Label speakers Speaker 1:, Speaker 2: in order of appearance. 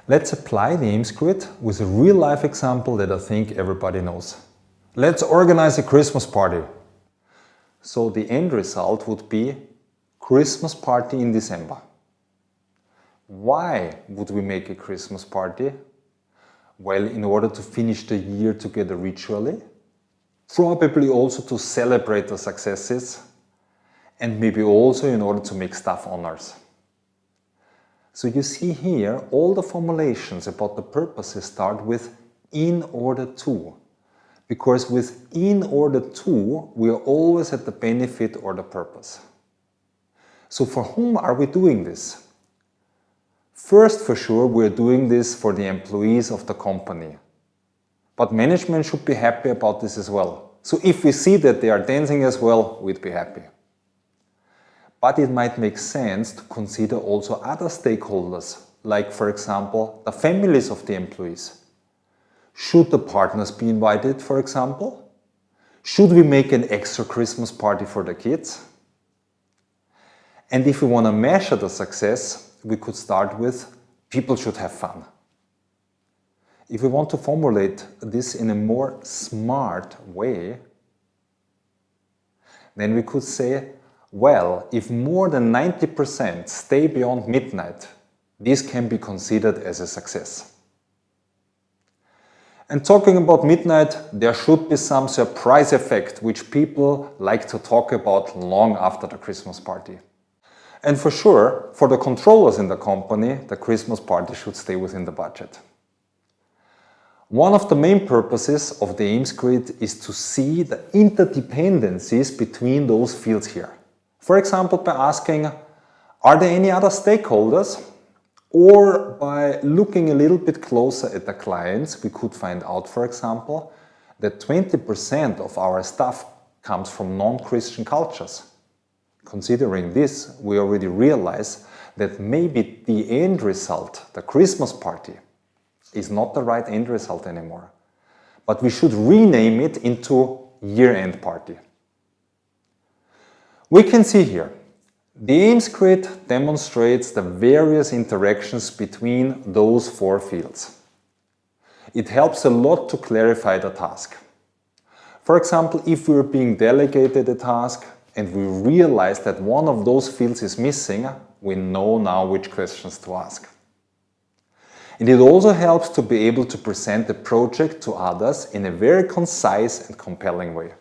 Speaker 1: Let's apply the AIMS grid with a real-life example that I think everybody knows. Let's organize a Christmas party. So the end result would be Christmas party in December. Why would we make a Christmas party? Well, in order to finish the year together ritually, probably also to celebrate the successes, and maybe also in order to make staff honors. So you see here, all the formulations about the purposes start with in order to. Because with in order to, we are always at the benefit or the purpose. So for whom are we doing this? First, for sure, we are doing this for the employees of the company. But management should be happy about this as well. So if we see that they are dancing as well, we'd be happy. But it might make sense to consider also other stakeholders, like for example, the families of the employees. Should the partners be invited, for example? Should we make an extra Christmas party for the kids? And if we want to measure the success, we could start with people should have fun. If we want to formulate this in a more smart way, then we could say, well, if more than 90% stay beyond midnight, this can be considered as a success. And talking about midnight, there should be some surprise effect which people like to talk about long after the Christmas party. And for sure, for the controllers in the company, the Christmas party should stay within the budget. One of the main purposes of the AIMS grid is to see the interdependencies between those fields here. For example, by asking, are there any other stakeholders? Or by looking a little bit closer at the clients, we could find out, for example, that 20% of our staff comes from non-Christian cultures. Considering this, we already realize that maybe the end result, the Christmas party, is not the right end result anymore. But we should rename it into year-end party. We can see here, the AIMS grid demonstrates the various interactions between those four fields. It helps a lot to clarify the task. For example, if we're being delegated a task and we realize that one of those fields is missing, we know now which questions to ask. And it also helps to be able to present the project to others in a very concise and compelling way.